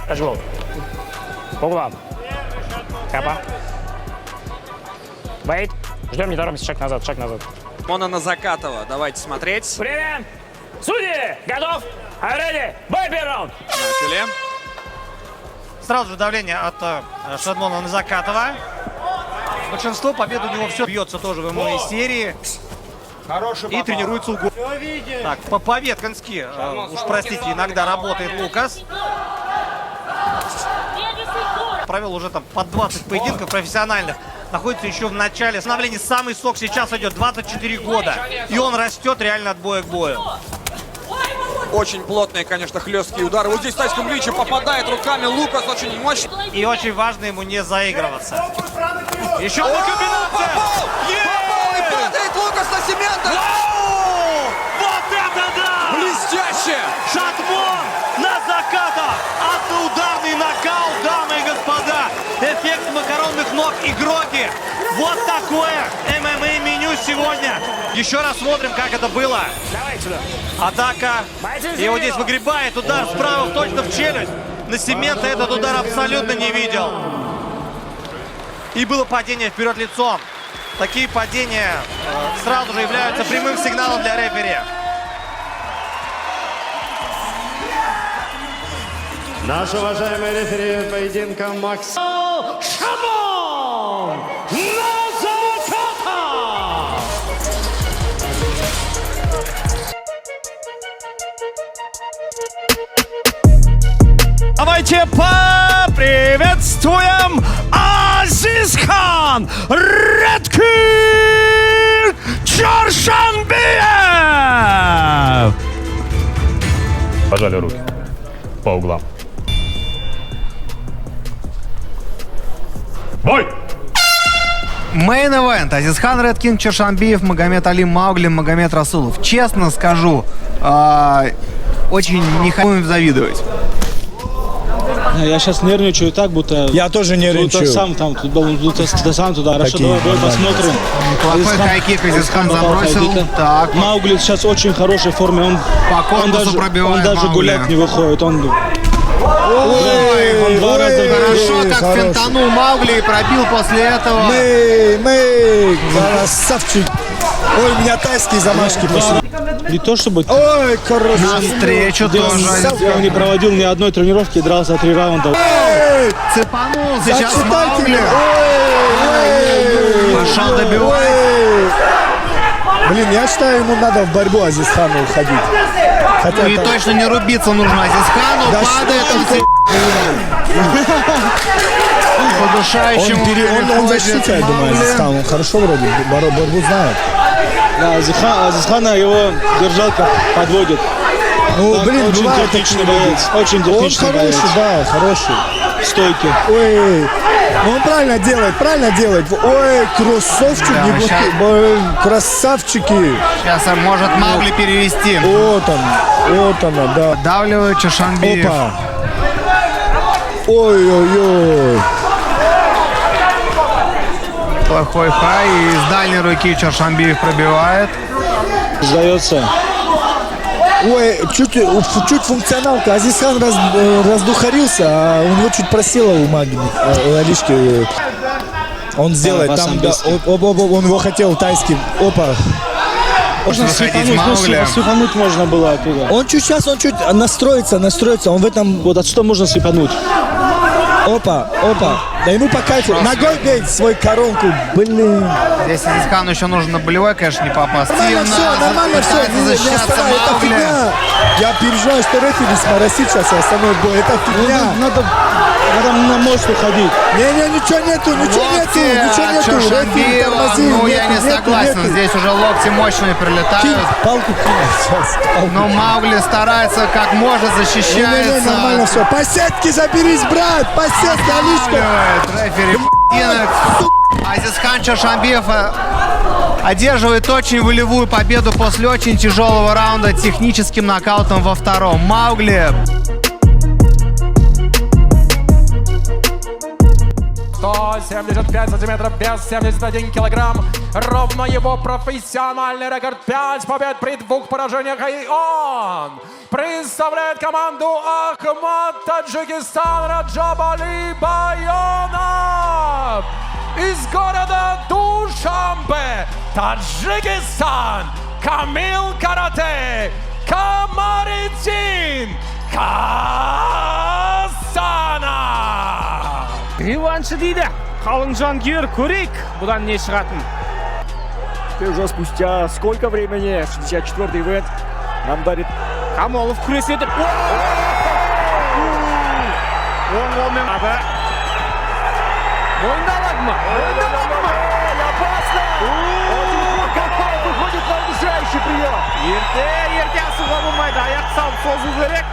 Ажгол. По углам. Капа. Вейт. Ждем, не торопимся. Шаг назад, шаг назад. Мона на Закатова. Давайте смотреть. Время. Судьи. Готов. Ready. Бой первый раунд. Начали. Сразу же давление от Шадмона на Закатова. Большинство побед у него все бьется тоже в ММА серии. И тренируется у Так, по-веткански, уж простите, иногда работает Лукас. Провел уже там под 20 поединков профессиональных. Находится еще в начале становления. Самый сок сейчас идет, 24 года. И он растет реально от боя к бою. Очень плотные, конечно, хлесткие удары. Вот здесь в тайском клинче попадает руками Лукас, очень мощный. И очень важно ему не заигрываться. Еще одна комбинация! Попал и падает Лукас на Семента! Вот это да! Блестяще! Шадмон на Заката! Одноударный нокаут, дамы и господа! Эффект макаронных ног игроки! Вот такое ММА-меню сегодня! Еще раз смотрим, как это было. Давай сюда. Атака. И вот здесь выгребает удар справа точно в челюсть. На Семента этот удар абсолютно не видел. И было падение вперед лицом. Такие падения сразу же являются прямым сигналом для рефери. Наш уважаемый рефери поединка Макс Шамон. Давайте поприветствуем Азизхан Редкин Чоршанбиев! Пожали руки. По углам. Бой! Мейн-эвент. Азизхан Редкин Чоршанбиев, Магомед Али Маугли, Магомед Расулов. Честно скажу, очень не хочу им завидовать. Я сейчас нервничаю так, будто... Я тоже нервничаю. Будто сам там, будто сам туда. Хорошо, давай бой посмотрим. Плохой хайкик Азизхан забросил. Так, Маугли сейчас в очень хорошей форме. Он даже гулять не выходит. Он два раза хорошо, как фентанул Маугли и пробил после этого. Мы, красавчик. Ой, у меня тайские замашки пошли. Не то чтобы... Ой, короче. Навстречу тоже. Он не проводил ни одной тренировки и дрался 3 раунда. Цепанул сейчас Маугли. Пошел добивать. Блин, я считаю, ему надо в борьбу Азизхану уходить. Хотя Ну и там... точно не рубиться нужно Азизхану. Да Падает он. Удушающему. Он защитит, я думаю, Азизхан. Он хорошо вроде борьбу знает. Да, Азизхана его держалка подводит. Ну, блин, очень техничный боец. Очень Он техничный боец. хороший, да, хороший. Стойкий. Ой, ну он правильно делает, правильно делает. Ой, кроссовчик, Да, неплохие. Ой, красавчики. Сейчас может Маугли перевести. Вот она, да. Давливает Чоршанбиев. Опа. Ой-ой-ой. Плохой хай. И с дальней руки Чоршанбиев пробивает. Сдается. Ой, чуть функционалка. Азизхан раздухарился, а у него чуть просело у Магни, у Алишки. Он сделает там, да, он его хотел тайским. Опа. Можно свипануть можно было оттуда. Он чуть настроится. Он в этом... Вот от что можно свипануть? Опа. Да ему по кайфу. Ногой бей свой коронку. Блин. Здесь Азизхану еще нужно на болевой, конечно, не попасть. Нормально все. Защищаться Это Маугли. фигня. Я переживаю, что рефери сморосит сейчас остановит бой. Это фигня. Надо на мост уходить. Ничего нету. Рефери тормози. Ну, я не согласен. Здесь уже локти мощные прилетают. Палку кинь сейчас. Но Маугли старается как может, защищается. Нормально все. По сетке заберись, брат. По сетке, Алишка. Рефери Азизхан Чоршанбиев одерживает очень волевую победу после очень тяжелого раунда техническим нокаутом во втором. Маугли. 75 сантиметров, вес 71 килограмм. Ровно его профессиональный рекорд. 5 побед при 2 поражениях. И он представляет команду Ахмат Таджикистан Раджабали Байонов из города Душанбе, Таджикистан. Камил Карате Камариддин Касана. Реваншы дейді. Қалың жанкүйер, көрейік бұдан не шығатын. Уже спустя сколько времени 64-й ивент нам дарит Камолов күрес етіп. Оң қолмен ады. Мойындалады ма? Мойындалады ма? опасно! Выходит на удушающий прием. Ерте асуға болмайды. Аяқ салып созу керек.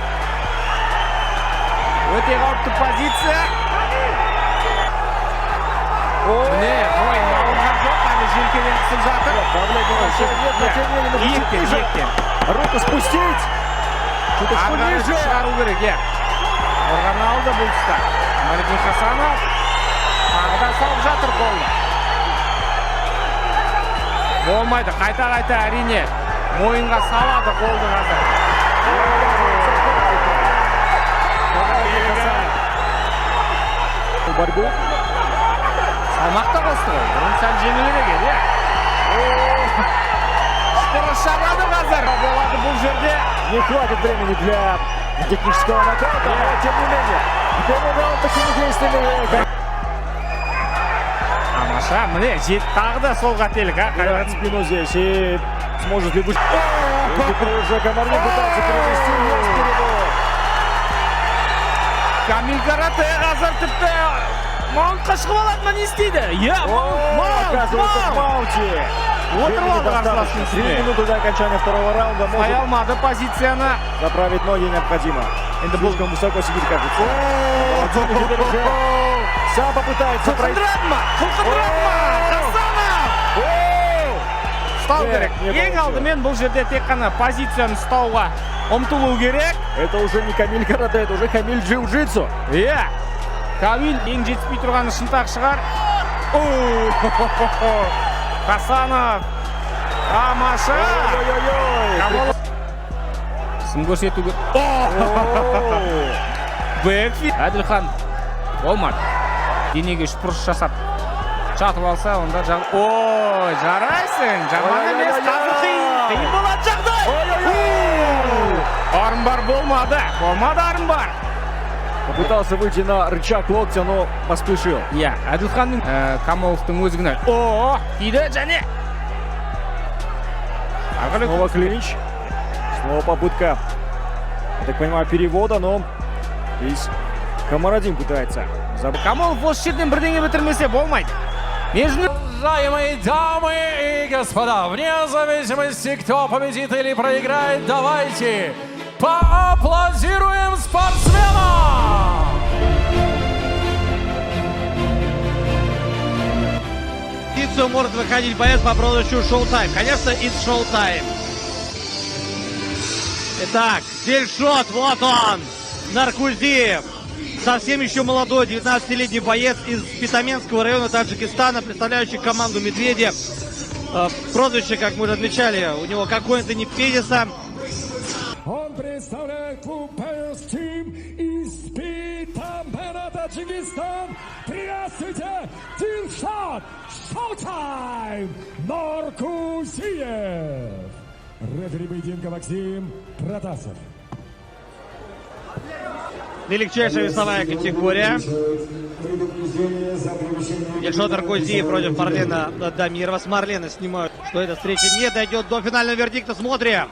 Өте қауіпті позиция. Міне, мойын алынған жоқ, әлі желкеден қысып жатыр. Иектен. Руку спустить. Чуточку ниже. Шығару керек, Қорғаны алды бұл тұста. Камариддин Хасанов. Тағы да салып жатыр қолды. Болмайды, қайта әрине. Мойынға салады қолды қазір. Борьбу. Салмақта қосты ғой. Бұрын сәл жеңілірек еді. Шпыры шабады қазір. Болады бұл жерде. Не хватит времени для технического нокаута, но тем не менее. Первый раунд такими действиями. Тамаша, міне, жетті тағы да сол қателік, Кайрат спину здесь и сможет ли быть. Уже Камариддин пытается перевести вес перевод. Камил Карате қазір тіпті маунтқа шығып алады ма, не істейді? Оказывается, в маунте. Отырып алды қарсыластың 3 үстіне. минуты до окончания второго раунда. Сай алмады позицияны. Заправить ноги необходимо. Это слишком высоко сидит, кажется. Сам попытается пройти. Құлқындырады ма? Хасанов! Ұстау керек. Ең алдымен бұл жерде тек қана позицияны ұстауға ұмтылу керек. Это уже не Камиль Карате, это уже Камиль Джиу-Джитсу. Камил ең жетіспей тұрғаны шынтақ шығар. Хасанов. Тамаша. Сым көрсетуге. Бэкфит. Әділхан. Болмады. Денеге шпұрыш жасап. Жатып алса, онда жарайсың. Жаман емес. Қазір қиын болады жағдай. Армбар болмады. Армбар. Попытался выйти на рычаг локтя, но поспешил. Әділханның Камоловтың өзігіне. Тиді және. Снова клинч. Снова попытка, я так понимаю, перевода, но здесь Камариддин пытается. Камолов осы жерден бірдеңе бітірмесе болмайды. Уважаемые дамы и господа, вне зависимости, кто победит или проиграет, давайте поаплодируем спортсменам! Может выходить боец по прозвищу Showtime. Конечно, it's Showtime. Итак, Дильшот, вот он, Наркузиев. Совсем еще молодой, 19-летний боец из Питаменского района Таджикистана, представляющий команду «Медведи». Прозвище, как мы уже отмечали, у него какое-то не Педиса. Он представляет клуб Players Team из Питамена, Таджикистан. Приветствуйте, Дильшот Showtime Наркузиев. Рефери поединка Максим Протасов. Легчайшая весовая категория. Дильшот Наркузиев против Марлена Дамирова. С Марлена снимают, что эта встреча не дойдет до финального вердикта. Смотрим.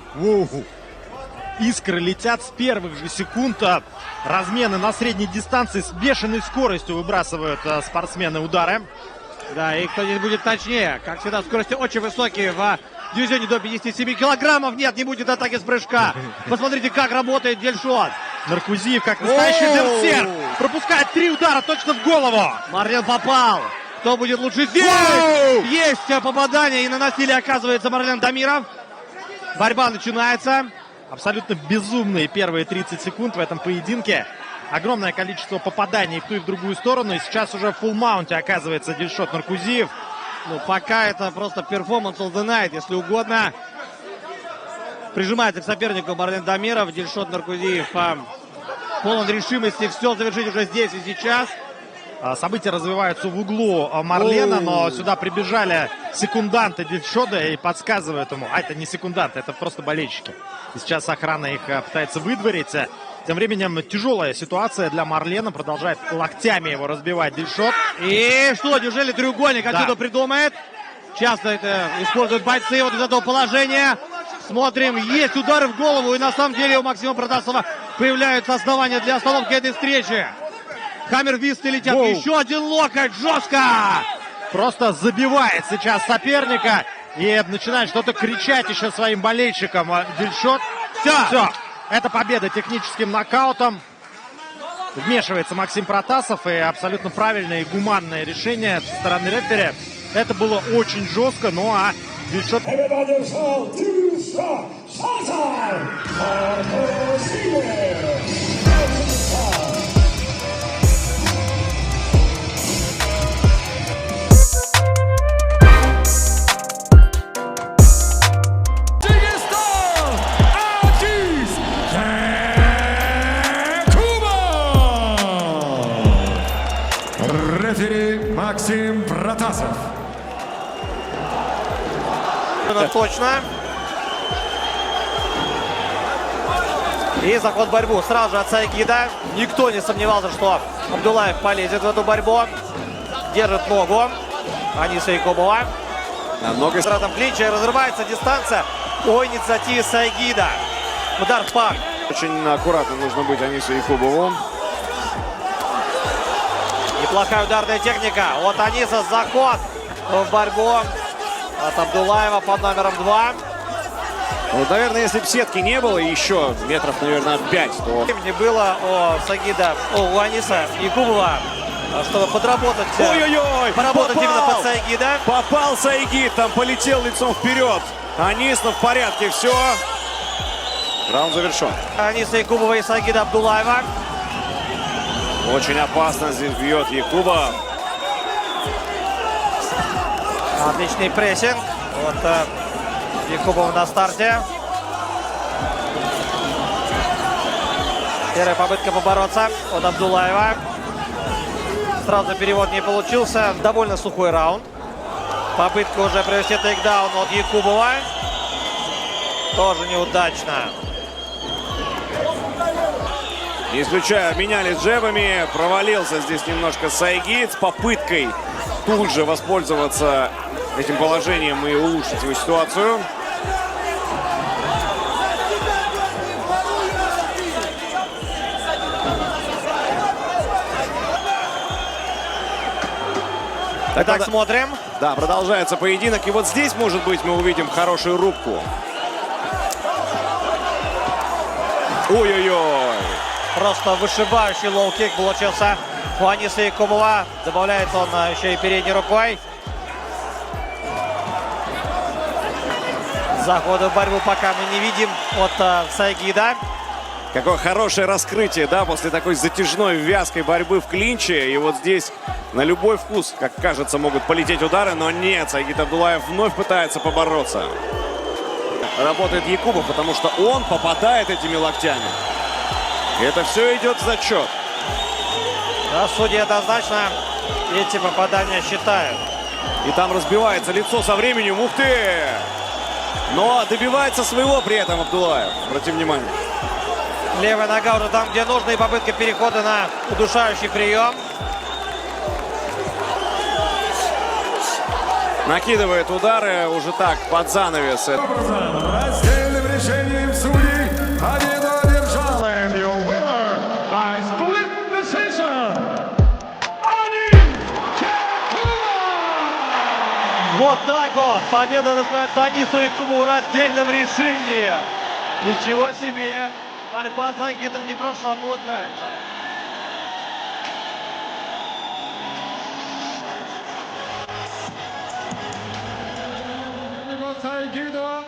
Искры летят с первых же секунд. Размены на средней дистанции с бешеной скоростью выбрасывают спортсмены удары. Да, и кто здесь будет точнее. Как всегда, скорости очень высокие в дивизионе до 57 килограммов. Нет, не будет атаки с прыжка. Посмотрите, как работает Дильшот. Наркузиев, как настоящий берсерк, пропускает 3 удара точно в голову. Марлен попал. Кто будет лучше здесь? Есть попадание, и на насилие оказывается Марлен Дамиров. Борьба начинается. Абсолютно безумные первые 30 секунд в этом поединке. огромное количество попаданий в ту и в другую сторону. И сейчас уже в фулл-маунте оказывается Дильшот Наркузиев. Ну, пока это просто перформанс all the night, если угодно. Прижимается к сопернику Марлен Дамиров. Дильшот Наркузиев полон решимости все завершить уже здесь и сейчас. События развиваются в углу Марлена, но сюда прибежали секунданты Дильшота и подсказывают ему. А это не секунданты, это просто болельщики. И сейчас охрана их пытается выдворить. Тем временем тяжелая ситуация для Марлена. Продолжает локтями его разбивать Дильшот. И что, неужели треугольник отсюда придумает? Часто это используют бойцы вот из этого положения. Смотрим, есть удары в голову. И на самом деле у Максима Протасова появляются основания для остановки этой встречи. Хаммерфисты летят. Еще один локоть. Жестко. Просто забивает сейчас соперника. И начинает что-то кричать еще своим болельщикам. Дильшот. Все. Это победа техническим нокаутом. Вмешивается Максим Протасов. И абсолютно правильное и гуманное решение со стороны рефери. Это было очень жестко. Ну а Дильшот... Рефери Максим Протасов. Точно. И заход в борьбу сразу же от Сайгида. Никто не сомневался, что Абдулаев полезет в эту борьбу. Держит ногу Аниса Якубова. Много в клинче. Разрывается дистанция по инициативе Сайгида. Удар в пах. Очень аккуратно нужно быть Анису Якубову. Неплохая ударная техника. Вот Аниса заход в борьбу от Абдулаева под номером 2. Вот, наверное, если бы сетки не было, еще метров, наверное, 5, то... Не было у Аниса Якубова, чтобы подработать. Ой-ой-ой! Поработать именно под Сайгида. Попал Сайгид, там полетел лицом вперед. Анис, в порядке, все. Раунд завершен. Аниса Якубова и Сайгида Абдулаева. Очень опасно здесь бьет Якуба. Отличный прессинг. Вот Якубов на старте. Первая попытка побороться от Абдулаева. Сразу перевод не получился. Довольно сухой раунд. Попытка уже провести тейкдаун от Якубова. Тоже неудачно. Не исключая, обменялись джебами. Провалился здесь немножко Сайгид с попыткой тут же воспользоваться этим положением и улучшить его ситуацию. Итак, смотрим. Да, продолжается поединок. И вот здесь, может быть, мы увидим хорошую рубку. Ой-ой-ой. Просто вышибающий лоу-кик получился у Аниса Якубова. Добавляет он еще и передней рукой. Захода в борьбу пока мы не видим от Сайгида. Какое хорошее раскрытие, да, после такой затяжной, вязкой борьбы в клинче. И вот здесь на любой вкус, как кажется, могут полететь удары, но нет, Сайгид Абдулаев вновь пытается побороться. Работает Якубов, потому что он попадает этими локтями. И это все идет в зачет. Да, судьи однозначно эти попадания считают. И там разбивается лицо со временем. Ух ты! Но добивается своего при этом Абдулаев. Обратите внимание. Левая нога уже там, где нужно, и попытка перехода на удушающий прием. Накидывает удары уже так, под занавес. Раздельным решением судей победу одержал. Вот так вот. Победа называется Анису Якубову в раздельном решении. Ничего себе. Борьба с Сайгидом не прошла модно. Сайгида